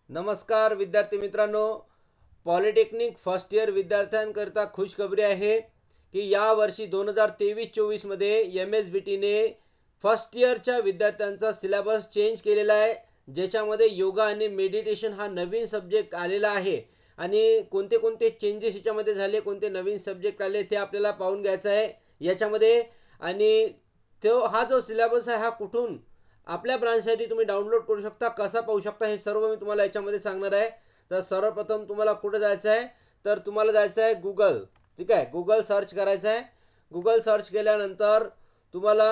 नमस्कार विद्यार्थी मित्रांनो, पॉलिटेक्निक फर्स्ट इयर विद्यार्थ्यांकरता खुशखबरी आहे की या वर्षी 2023-24 मध्ये MSBTने फर्स्ट इयरच्या विद्यार्थ्यांचा सिलेबस चेंज केलेला आहे, ज्याच्यामध्ये योगा आणि मेडिटेशन हा नवीन सब्जेक्ट आलेला आहे. आणि कोणते कोणते चेंजेस याच्यामध्ये झाले, कोणते नवीन सब्जेक्ट आले ते आपल्याला पाहून घ्यायचं आहे याच्यामध्ये. आणि हा जो सिलेबस आहे हा कुठून आपल्या ब्रांचसाठी तुम्ही डाउनलोड करू शकता, कसा पाहू शकता, हे सर्व मी तुम्हाला याच्यामध्ये सांगणार आहे. तर सर्वप्रथम तुम्हाला कुठे जायचं आहे, तर तुम्हाला जायचं आहे गुगल. ठीक आहे, गुगल सर्च करायचं आहे. गुगल सर्च केल्यानंतर तुम्हाला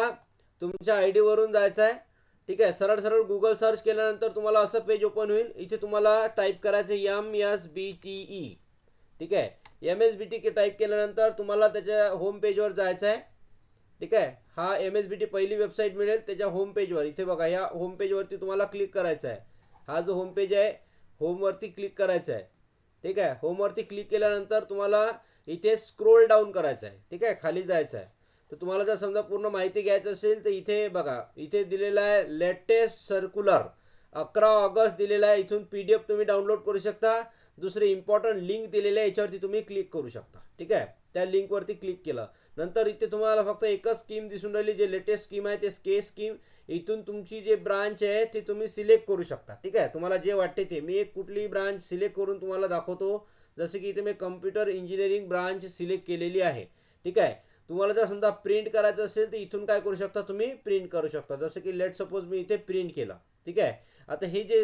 तुमच्या आय डीवरून जायचं आहे. ठीक आहे, सरळ सरळ गुगल सर्च केल्यानंतर तुम्हाला असं पेज ओपन होईल. इथे तुम्हाला टाईप करायचं MSBTE. ठीक आहे, MSBT टाईप केल्यानंतर तुम्हाला त्याच्या होम पेजवर जायचं आहे. ठीक आहे, हा MSBT पहिली वेबसाईट मिळेल त्याच्या होम पेजवर. इथे बघा, या होम पेजवरती तुम्हाला क्लिक करायचं आहे. हा जो होम पेज आहे, होमवरती क्लिक करायचं आहे. ठीक आहे, होमवरती क्लिक केल्यानंतर तुम्हाला इथे स्क्रोल डाऊन करायचं आहे. ठीक आहे, खाली जायचं आहे. तर तुम्हाला जर समजा पूर्ण माहिती घ्यायची असेल तर इथे बघा, इथे दिलेलं आहे लेटेस्ट सर्क्युलर 11 ऑगस्ट दिलेला आहे. इथून PDF तुम्ही डाउनलोड करू शकता. दुसरी इम्पॉर्टंट लिंक दिलेली आहे, याच्यावरती तुम्ही क्लिक करू शकता. ठीक आहे, त्या लिंकवरती क्लिक केलं नंतर इथे तुम्हाला फक्त एकच स्कीम दिसून राहिली, जे लेटेस्ट स्कीम आहे ते के स्कीम. इथून तुमची जे ब्रांच आहे ती तुम्ही सिलेक्ट करू शकता. ठीक आहे, तुम्हाला जे वाटते ते. मी एक कुठली ब्रांच सिलेक्ट करून तुम्हाला दाखवतो. जसं की इथे मी कम्प्युटर इंजिनिअरिंग ब्रांच सिलेक्ट केलेली आहे. ठीक आहे, तुम्हाला जर समजा प्रिंट करायचं असेल तर इथून काय करू शकता, तुम्ही प्रिंट करू शकता. जसं की लेट सपोज मी इथे प्रिंट केलं. ठीक आहे, आता हे जे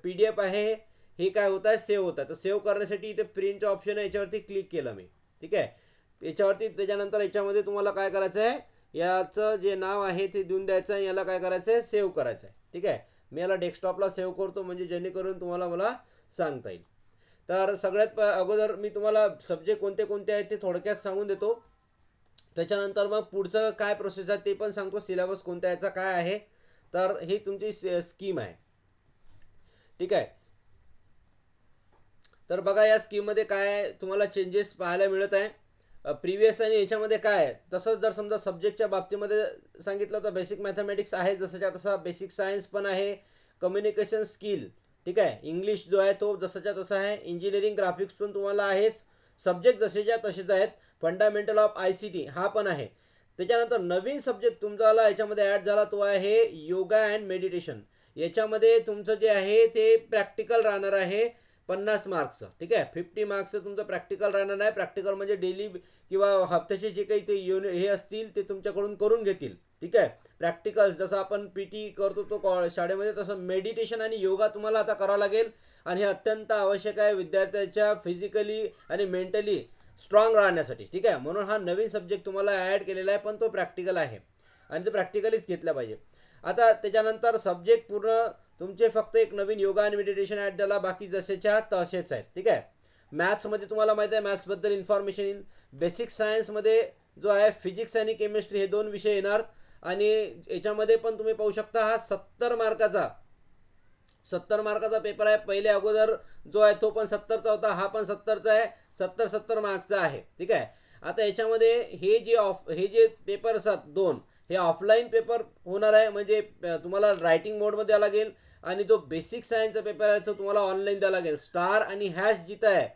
PDF आहे हे काय होत आहे, सेव्ह होत आहे. तर सेव्ह करण्यासाठी इथे प्रिंटचं ऑप्शन आहे, याच्यावरती क्लिक केलं मी. ठीक आहे, याच्यावरती त्याच्यानंतर याच्यामध्ये तुम्हाला काय करायचं आहे, याचं जे नाव आहे ते देऊन द्यायचं आहे. याला काय करायचं आहे, सेव्ह करायचं आहे. ठीक आहे, मी याला डेस्कटॉपला सेव्ह करतो, म्हणजे जेणेकरून तुम्हाला मला सांगता येईल. तर सगळ्यात अगोदर मी तुम्हाला सब्जेक्ट कोणते कोणते आहेत ते थोडक्यात सांगून देतो. त्याच्यानंतर मग पुढचं काय प्रोसेस आहे ते पण सांगतो, सिलेबस कोणत्या याचा काय आहे. तर ही तुमची स्कीम आहे. ठीक आहे, तर बघा या स्कीममध्ये काय तुम्हाला चेंजेस पाहायला मिळत आहे. प्रिव्हियस आणि याच्यामध्ये काय आहे, तसंच जर समजा सब्जेक्टच्या बाबतीमध्ये सांगितलं तर बेसिक मॅथमॅटिक्स आहे जसंच्या तसा, बेसिक सायन्स पण आहे, कम्युनिकेशन स्किल. ठीक आहे, इंग्लिश जो आहे तो जसाच्या तसा आहे, इंजिनिअरिंग ग्राफिक्स पण तुम्हाला आहेच. सब्जेक्ट जसेच्या तसेच आहेत. फंडामेंटल ऑफ ICT हा पण आहे. त्याच्यानंतर नवीन सब्जेक्ट तुमचा याच्यामध्ये ॲड झाला तो आहे योगा अँड मेडिटेशन. याच्यामध्ये तुमचं जे आहे ते प्रॅक्टिकल राहणार आहे 50 मार्क्सचं. ठीक आहे, 50 मार्क्सचं तुमचं प्रॅक्टिकल राहणार आहे. प्रॅक्टिकल म्हणजे डेली किंवा हप्त्याचे जे काही ते हे असतील ते तुमच्याकडून करून घेतील. ठीक आहे, प्रॅक्टिकल्स जसं आपण PT करतो तो शाळेमध्ये, तसं मेडिटेशन आणि योगा तुम्हाला आता करावं लागेल. आणि हे अत्यंत आवश्यक आहे विद्यार्थ्याच्या फिजिकली आणि मेंटली स्ट्रॉंग राहण्यासाठी. ठीक आहे, म्हणून हा नवीन सब्जेक्ट तुम्हाला ॲड केलेला आहे, पण तो प्रॅक्टिकल आहे आणि ते प्रॅक्टिकलीच घेतला पाहिजे. आता त्याच्यानंतर सब्जेक्ट पूर्ण तुमचे फक्त एक नवीन योगा आणि मेडिटेशन ॲड झाला, बाकी जसेच्या तसेच आहेत. ठीक आहे, मॅथ्समध्ये तुम्हाला माहिती आहे मॅथ्सबद्दल इन्फॉर्मेशन येईल. बेसिक सायन्समध्ये जो आहे फिजिक्स आणि केमिस्ट्री हे 2 विषय येणार. आणि याच्यामध्ये पण तुम्ही पाहू शकता हा 70 मार्काचा पेपर आहे. पहिले अगोदर जो आहे तो पण 70चा होता, हा पण 70चा आहे. 70 मार्क्सचा आहे. ठीक आहे, आता याच्यामध्ये हे जे पेपर असतात 2 हे ऑफलाईन पेपर होणार आहे, म्हणजे तुम्हाला रायटिंग मोडमध्ये द्यावं लागेल. आणि जो बेसिक सायन्सचा पेपर आहे तो तुम्हाला ऑनलाईन द्यावा लागेल. स्टार आणि हॅश जिथं आहे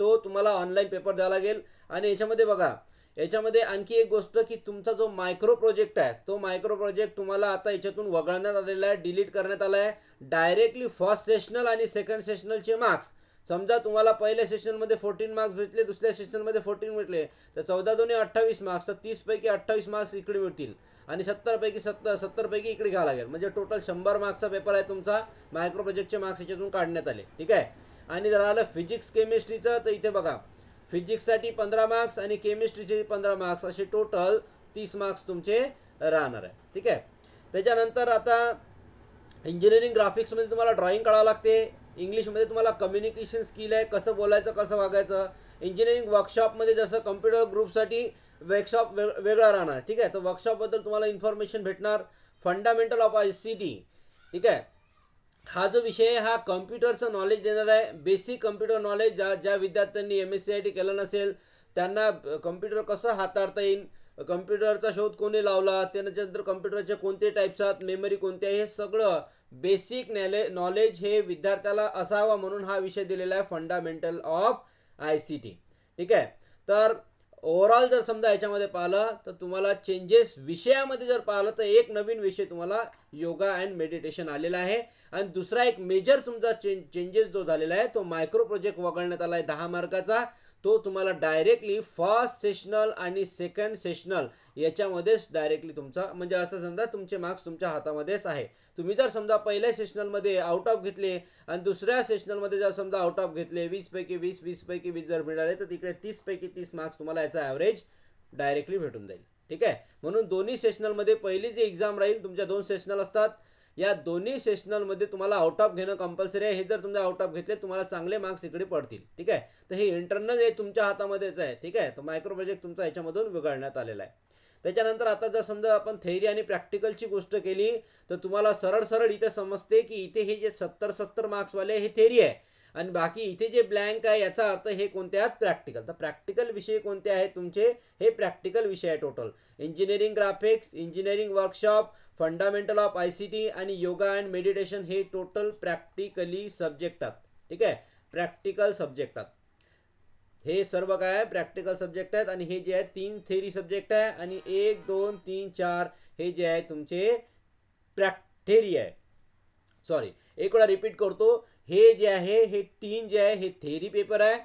तो तुम्हाला ऑनलाईन पेपर द्यावा लागेल. आणि याच्यामध्ये बघा, याच्यामध्ये आणखी एक गोष्ट की तुमचा जो मायक्रो प्रोजेक्ट आहे तो मायक्रो प्रोजेक्ट तुम्हाला आता याच्यातून वगळण्यात आलेला आहे, डिलीट करण्यात आला आहे. डायरेक्टली फर्स्ट सेशनल आणि सेकंड सेशनलचे मार्क्स, समजा तुम्हाला पहिल्या सेशनमध्ये 14 मार्क्स भेटले, दुसऱ्या सेशनमध्ये 14 भेटले, तर 14 दुणे 28 मार्क्स, तर 30 पैकी 28 मार्क्स इकडे मिळतील. आणि 70 पैकी इकडे घ्यावं लागेल, म्हणजे टोटल 100 मार्क्सचा पेपर आहे तुमचा. मायक्रो प्रोजेक्टचे मार्क्स याच्यातून काढण्यात आले. ठीक आहे, आणि जर आलं फिजिक्स केमिस्ट्रीचं तर इथे बघा, फिजिक्ससाठी 15 मार्क्स आणि केमिस्ट्रीचे 15 मार्क्स, असे टोटल 30 मार्क्स तुमचे राहणार आहे. ठीक आहे, त्याच्यानंतर आता इंजिनिअरिंग ग्राफिक्समध्ये तुम्हाला ड्रॉइंग काढावं लागते. इंग्लिशमध्ये तुम्हाला कम्युनिकेशन स्किल आहे, कसं बोलायचं कसं वागायचं. इंजिनिअरिंग वर्कशॉपमध्ये जसं कम्प्युटर ग्रुपसाठी वर्कशॉप वेगळा राहणार. ठीक आहे, तर वर्कशॉपबद्दल तुम्हाला इन्फॉर्मेशन भेटणार. Fundamental of ICT. ठीक आहे, हा जो विषय आहे हा कम्प्युटरचं नॉलेज देणार आहे. बेसिक कम्प्युटर नॉलेज ज्या विद्यार्थ्यांनी MSCIT केलं नसेल त्यांना कम्प्युटर कसं हाताळता येईल, कम्प्युटरचा शोध कोणी लावला, त्यानंतर कम्प्युटरचे कोणते टाईप्स आहेत, मेमरी कोणते आहे, हे सगळं बेसिक नॉलेज हे विद्यार्थ्याला असावा म्हणून हा विषय दिलेला आहे फंडामेंटल ऑफ ICT. ठीक आहे. तर ओव्हरऑल जर समजा याच्यामध्ये पाहिलं तर तुम्हाला चेंजेस विषयामध्ये जर पाहिलं तर एक नवीन विषय तुम्हाला योगा अँड मेडिटेशन आलेला आहे. आणि दुसरा एक मेजर तुमचा चेंजेस जो झालेला आहे तो मायक्रो प्रोजेक्ट वगळण्यात आला आहे 10 मार्काचा. तो तुम्हाला डायरेक्टली फर्स्ट सेशनल आणि सेकंड सेशनल याच्यामध्येच डायरेक्टली तुमचा म्हणजे असं समजा तुमचे मार्क्स तुमच्या हातामध्येच आहे. तुम्ही जर समजा पहिल्या सेशनलमध्ये आउट ऑफ घेतले आणि दुसऱ्या सेशनलमध्ये जर समजा आउट ऑफ घेतले 20 पैकी 20 20 पैकी 20 जर मिळाले तर तिकडे 30 पैकी 30 मार्क्स तुम्हाला याचा ॲव्हरेज डायरेक्टली भेटून जाईल. ठीक आहे. म्हणून दोन्ही सेशनलमध्ये पहिली जी एक्झाम राहील, तुमच्या 2 सेशनल असतात, या दोन्ही सेशनलमध्ये तुम्हाला आउट ऑफ घेणं कंपल्सरी आहे. हे जर तुमच्या आउट ऑफ घेतले तुम्हाला चांगले मार्क्स इकडे पडतील. ठीक आहे. तर हे इंटरनल हे तुमच्या हातामध्येच आहे. ठीक आहे. तर मायक्रो प्रोजेक्ट तुमचा याच्यामधून वगळण्यात आलेला आहे. त्याच्यानंतर आता जर समजा आपण थेअरी आणि प्रॅक्टिकलची गोष्ट केली तर तुम्हाला सरळ सरळ इथे समजते की इथे हे जे 70 मार्क्सवाले हे थेअरी आहे आणि बाकी इथे जे ब्लँक आहे याचा अर्थ हे कोणते आहेत, प्रॅक्टिकल. तर प्रॅक्टिकल विषय कोणते आहेत तुमचे, हे प्रॅक्टिकल विषय आहे total. Engineering graphics, engineering workshop, fundamental of ICT आणि योगा अँड मेडिटेशन हे टोटल प्रॅक्टिकली सब्जेक्ट आहेत. ठीक आहे. प्रॅक्टिकल सब्जेक्ट आहेत हे सर्व काय आहे, प्रॅक्टिकल सब्जेक्ट आहेत. आणि हे जे आहेत 3 थेअरी सब्जेक्ट आहे आणि 1 2 3 4 हे जे आहे तुमचे थेअरी आहे. सॉरी, एक वेळा रिपीट करतो. हे जे आहे हे 3 जे आहे हे थेअरी पेपर आहे.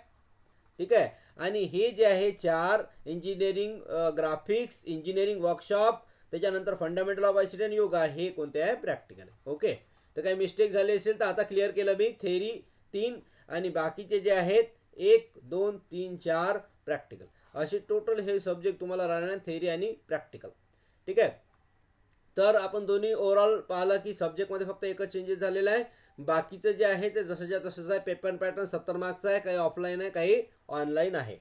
ठीक आहे. आणि हे जे आहे 4 इंजिनिअरिंग ग्राफिक्स, इंजिनिअरिंग वर्कशॉप, त्याच्यानंतर फंडामेंटल ऑफ ICT आणि योगा हे कोणते आहे, प्रॅक्टिकल आहे. ओके. तर काही मिस्टेक झाली असेल तर आता क्लिअर केलं मी. थेअरी 3 आणि बाकीचे जे आहेत 1 2 3 4 प्रॅक्टिकल, असे टोटल हे सब्जेक्ट तुम्हाला राहणार, थेअरी आणि प्रॅक्टिकल. ठीक आहे. तर आपण दोन्ही ओव्हरऑल पाहिलं की सब्जेक्टमध्ये फक्त एकच चेंजेस झालेला आहे. बाकीचं जे आहे ते जसंच्या तसंच आहे. पेपर पॅटर्न 70 मार्क्सचा आहे, काही ऑफलाईन आहे काही ऑनलाईन आहे.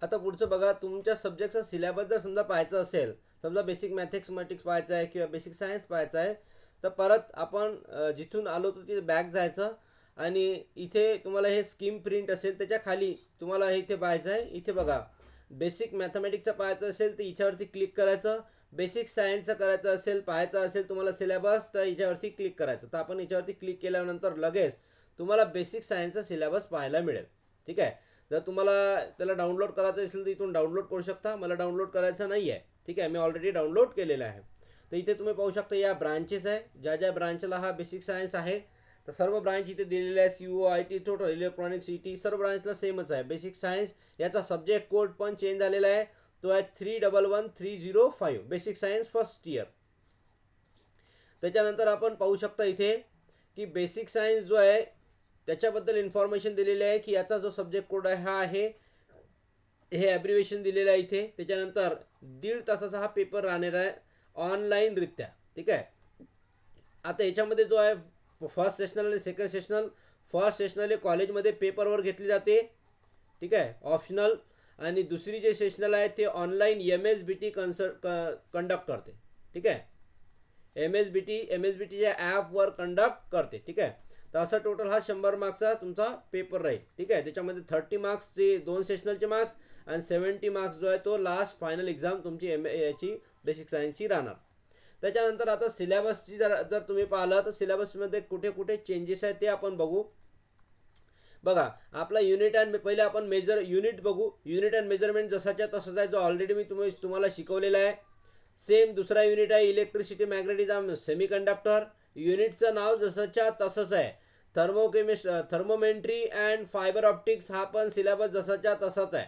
आता पुढचं बघा, तुमच्या सब्जेक्टचा सिलेबस जर समजा पाहायचं असेल, समजा बेसिक मॅथमॅटिक्स पाहायचं आहे किंवा बेसिक सायन्स पाहायचं आहे, तर परत आपण जिथून आलो तर तिथे बॅक जायचं आणि इथे तुम्हाला हे स्कीम प्रिंट असेल त्याच्या खाली तुम्हाला हे इथे पाहायचं आहे. इथे बघा, बेसिक मॅथमॅटिक्सचं पाहायचं असेल तर याच्यावरती क्लिक करायचं. बेसिक सायन्सचं करायचं असेल, पाहायचं असेल तुम्हाला सिलेबस, तर याच्यावरती क्लिक करायचं. तर आपण याच्यावरती क्लिक केल्यानंतर लगेच तुम्हाला बेसिक सायन्सचा सिलेबस पाहायला मिळेल. ठीक आहे. जर तुम्हाला त्याला डाउनलोड करायचं असेल तर इथून डाउनलोड करू शकता. मला डाउनलोड करायचं नाही आहे. ठीक आहे. मी ऑलरेडी डाउनलोड केलेलं आहे. तर इथे तुम्ही पाहू शकता या ब्रांचेस आहे, ज्या ज्या ब्रांचला हा बेसिक सायन्स आहे तर सर्व ब्रांच इथे दिलेले आहे. COIT टोटल इलेक्ट्रॉनिक्स CT सर्व ब्रांचला सेमच आहे. बेसिक सायन्स याचा सब्जेक्ट कोड पण चेंज झालेला आहे. तो आहे 311305 बेसिक सायन्स फर्स्ट इयर. त्याच्यानंतर आपण पाहू शकता इथे की बेसिक सायन्स जो आहे त्याच्याबद्दल इन्फॉर्मेशन दिलेली आहे की याचा जो सब्जेक्ट कोड आहे हा आहे, हे ॲब्रिव्हिएशन दिलेलं आहे इथे. त्याच्यानंतर 1.5 तासाचा हा पेपर राहणार आहे ऑनलाईन रित्या. ठीक आहे. आता याच्यामध्ये जो आहे फर्स्ट सेशनल आणि सेकंड सेशनल, फर्स्ट सेशनल हे कॉलेजमध्ये पेपरवर घेतली जाते. ठीक आहे, ऑप्शनल. आणि दुसरी जे सेशनल आहे ते ऑनलाईन MSBT कंडक्ट करते. ठीक आहे. MSBT च्या ॲपवर कंडक्ट करते. ठीक आहे. तर असं टोटल हा 100 मार्क्सचा तुमचा पेपर राहील. ठीक आहे. त्याच्यामध्ये 30 मार्क्सचे 2 सेशनलचे मार्क्स आणि 70 मार्क्स जो आहे तो लास्ट फायनल एक्झाम तुमची याची बेसिक सायन्सची राहणार. त्याच्यानंतर आता सिलेबसची जर तुम्ही पाहिलं तर सिलेबसमध्ये कुठे कुठे चेंजेस आहेत ते आपण बघू. बघा, आपला युनिट अँड पहिले आपण युनिट बघू. युनिट अँड मेजरमेंट जसाच्या तसाच आहे, जो ऑलरेडी मी तुम्हाला शिकवलेला आहे. सेम दुसरा युनिट आहे इलेक्ट्रिसिटी मॅग्नेटिझम सेमीकंडक्टर. युनिटचं नाव जसंच्या तसंच आहे. थर्मोमेट्री अँड फायबर ऑप्टिक्स हा पण सिलेबस जसाच्या तसाच आहे.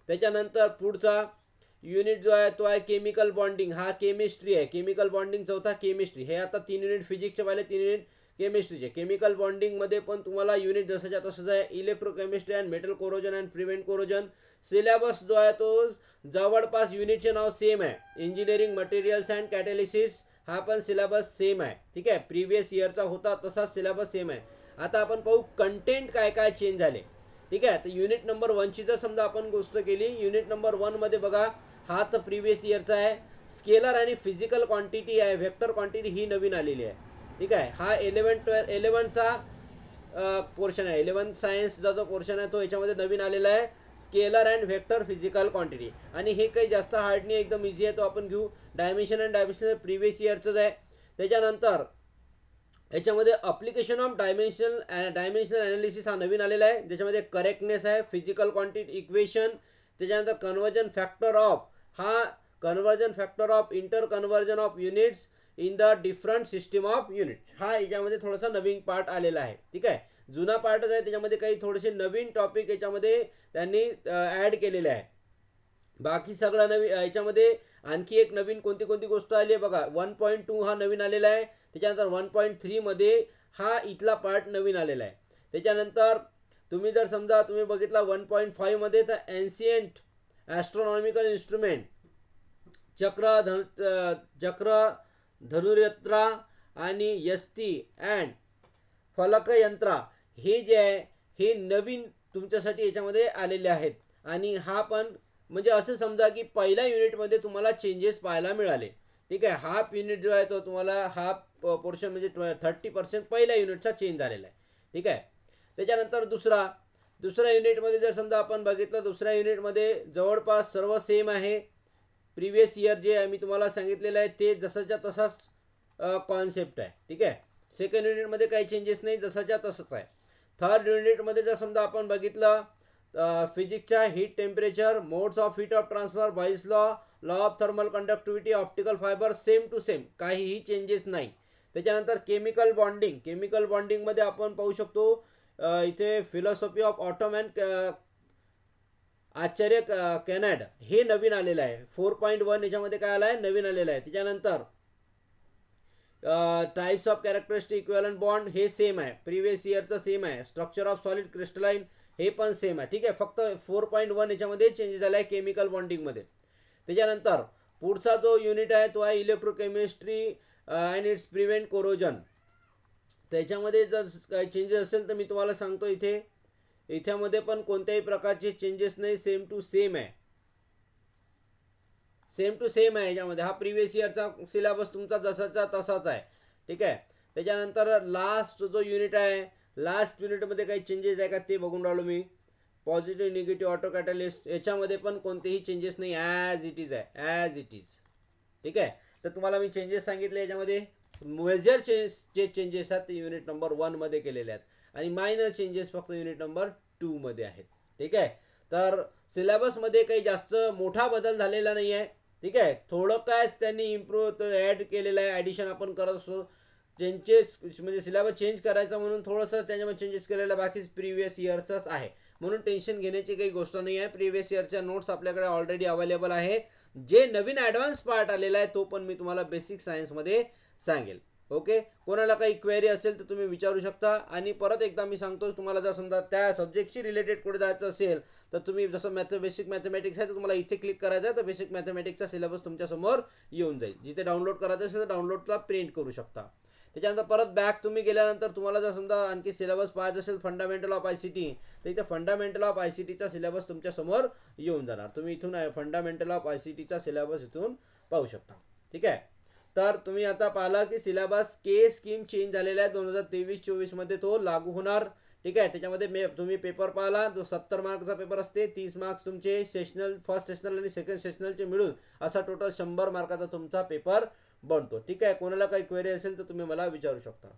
त्याच्यानंतर पुढचा युनिट जो आहे तो आहे केमिकल बॉन्डिंग. हा केमिस्ट्री आहे. केमिकल बॉन्डिंग चौथा केमिस्ट्री. हे आता 3 युनिट फिजिक्सचे पाहिले, 3 युनिट केमिस्ट्रीचे. केमिकल बॉन्डिंगमध्ये पण तुम्हाला युनिट जसंच्या तसंच आहे. Electrochemistry and metal corrosion and prevent corrosion. Syllabus जो आहे तो जवळपास युनिटचे नाव सेम आहे. इंजिनिअरिंग मटेरियल्स अँड कॅटॅलिसिस हा पण सिलेबस सेम आहे. ठीक आहे. प्रिव्हियस इयरचा होता तसाच सिलेबस सेम आहे. आता आपण पाहू कंटेंट काय काय चेंज झाले. ठीक आहे. तर युनिट नंबर 1ची जर समजा आपण गोष्ट केली, युनिट नंबर 1 मध्ये बघा, हा तर प्रिव्हियस इयरचा आहे. स्केलर आणि फिजिकल क्वांटिटी आहे, व्हेक्टर क्वांटिटी ही नवीन आलेली आहे. ठीक आहे. हा 11चा पोर्शन आहे. 11 सायन्सचा जो पोर्शन आहे तो याच्यामध्ये नवीन आलेला आहे, scalar and vector physical quantity. आणि हे काही जास्त हार्ड नाही, एकदम इझी आहे, तो आपण घेऊ. डायमेन्शन अँड डायमेन्शनल प्रिव्हियस इयरचंच आहे. त्याच्यानंतर याच्यामध्ये अप्लिकेशन ऑफ डायमेन्शनल ॲनालिसिस हा नवीन आलेला आहे, ज्याच्यामध्ये करेक्टनेस आहे, फिजिकल क्वांटिटी इक्वेशन. त्याच्यानंतर conversion factor of inter conversion of units in the different system of unit, हा याच्यामध्ये थोडासा नवीन पार्ट आलेला आहे. ठीक आहे, जुना पार्टच आहे, त्याच्यामध्ये काही थोडेसे नवीन टॉपिक याच्यामध्ये त्यांनी ॲड केलेले आहे. बाकी सगळं नवीन. याच्यामध्ये आणखी एक नवीन कोणती कोणती गोष्ट आली आहे बघा. 1.2 हा नवीन आलेला आहे. त्याच्यानंतर 1.3 मध्ये हा इथला पार्ट नवीन आलेला आहे. त्याच्यानंतर तुम्ही जर समजा तुम्ही बघितला 1.5 मध्ये, तर एन्शियंट ॲस्ट्रॉनॉमिकल इन्स्ट्रुमेंट, चक्र धनुर्यंत्रा आणि यस्ती अँड फलकयंत्रा, हे जे आहे हे नवीन तुमच्यासाठी याच्यामध्ये आलेले आहेत. आणि हा पण म्हणजे असं समजा की पहिल्या युनिटमध्ये तुम्हाला चेंजेस पाहायला मिळाले. ठीक आहे, हाफ युनिट जो आहे तो तुम्हाला हाफ पोर्शन म्हणजे 30% पहिल्या युनिटचा चेंज झालेला आहे. ठीक आहे, त्याच्यानंतर दुसऱ्या युनिटमध्ये जर समजा आपण बघितलं, दुसऱ्या युनिटमध्ये जवळपास सर्व सेम आहे. प्रिव्हियस इयर जे मी तुम्हाला सांगितलेलं आहे ते जसंच्या तसाच कॉन्सेप्ट आहे. ठीक आहे, सेकंड युनिटमध्ये काही चेंजेस नाही, जसंच्या तसंच आहे. थर्ड युनिटमध्ये जर समजा आपण बघितलं, फिजिक्सच्या heat temperature, modes of heat of transfer, बाईस law of thermal conductivity, optical fibre same to same, काहीही चेंजेस नाही. त्याच्यानंतर केमिकल बॉन्डिंगमध्ये आपण पाहू शकतो इथे philosophy of atom and Acharya Kanad, हे नवीन आलेलं आहे. 4.1 याच्यामध्ये काय आलं आहे, नवीन आलेलं आहे. त्याच्यानंतर types of characteristic equivalent bond, हे सेम आहे, प्रिव्हियस इयरचं सेम आहे. स्ट्रक्चर ऑफ सॉलिड क्रिस्टलाइन, हे पण सेम आहे. ठीक आहे, फक्त 4.1 याच्यामध्ये चेंज झाला आहे केमिकल बॉन्डिंगमध्ये. त्याच्यानंतर पुढचा जो युनिट आहे तो आहे electrochemistry and it's prevent corrosion. त्याच्यामध्ये जर काही चेंजेस असेल तर मी तुम्हाला सांगतो. इथ्यामध्ये पण कोणत्याही प्रकारचे चेंजेस नाही, सेम टू सेम आहे. याच्यामध्ये हा प्रिव्हियस इयरचा सिलेबस तुमचा जसाचा तसाच आहे. ठीक आहे, त्याच्यानंतर लास्ट जो युनिट आहे, लास्ट युनिटमध्ये काही चेंजेस आहे का ते बघून राहिलो मी. पॉझिटिव्ह निगेटिव्ह ऑटो कॅटलिस्ट, याच्यामध्ये पण कोणतेही चेंजेस नाही, ॲज इट इज आहे, ॲज इट इज. ठीक आहे, तर तुम्हाला मी चेंजेस सांगितले. याच्यामध्ये मेजर जे चेंजेस आहेत ते युनिट नंबर 1 मध्ये केलेले आहेत, आणि मायनर चेंजेस फक्त युनिट नंबर 2 मध्ये आहेत. ठीक आहे, तर सिलेबसमध्ये काही जास्त मोठा बदल झालेला नाही आहे. ठीक आहे, थोडं काय त्यांनी इम्प्रूव्ह ॲड केलेलं आहे, ॲडिशन आपण करत असतो. चेंजेस म्हणजे सिलेबस चेंज करायचा म्हणून थोडंसं त्याच्यामध्ये चेंजेस केलेलं, बाकी प्रिव्हियस इयरचंच आहे, म्हणून टेन्शन घेण्याची काही गोष्ट नाही आहे. प्रिव्हियस इयरच्या नोट्स आपल्याकडे ऑलरेडी अवेलेबल आहे. जे नवीन ॲडव्हान्स पार्ट आलेला आहे तो पण मी तुम्हाला बेसिक सायन्समध्ये सांगेल. ओके, कोणाला काही क्वेरी असेल तर तुम्ही विचारू शकता. आणि परत एकदा मी सांगतो, तुम्हाला जर समजा त्या सब्जेक्टशी रिलेटेड कुठे जायचं असेल तर तुम्ही जसं बेसिक मॅथमॅटिक्स आहे तर तुम्हाला इथे क्लिक करायचं आहे, तर बेसिक मॅथमॅटिक्सचा सिलेबस तुमच्यासमोर येऊन जाईल. जिथे डाउनलोड करायचं असेल तर डाउनलोडला प्रिंट करू शकता. त्याच्यानंतर परत बॅक तुम्ही गेल्यानंतर तुम्हाला जर समजा आणखी सिलेबस पाहायचं असेल फंडामेंटल ऑफ ICT, तर इथे फंडामेंटल ऑफ ICTचा सिलेबस तुमच्यासमोर येऊन जाणार. तुम्ही इथून फंडामेंटल ऑफ ICTचा सिलेबस इथून पाहू शकता. ठीक आहे, तर तुम्ही आता पाहिलं की सिलेबस के स्कीम चेंज झालेला आहे 2023-24 मध्ये, तो लागू होणार. ठीक आहे, त्याच्यामध्ये तुम्ही पेपर पाहिला, जो 70 मार्कचा पेपर असते, 30 मार्क्स तुमचे सेशनल, फर्स्ट सेशनल आणि सेकंड सेशनलचे मिळून असा टोटल 100 मार्काचा तुमचा पेपर बनतो. ठीक आहे, कोणाला काही क्वेरी असेल तर तुम्ही मला विचारू शकता.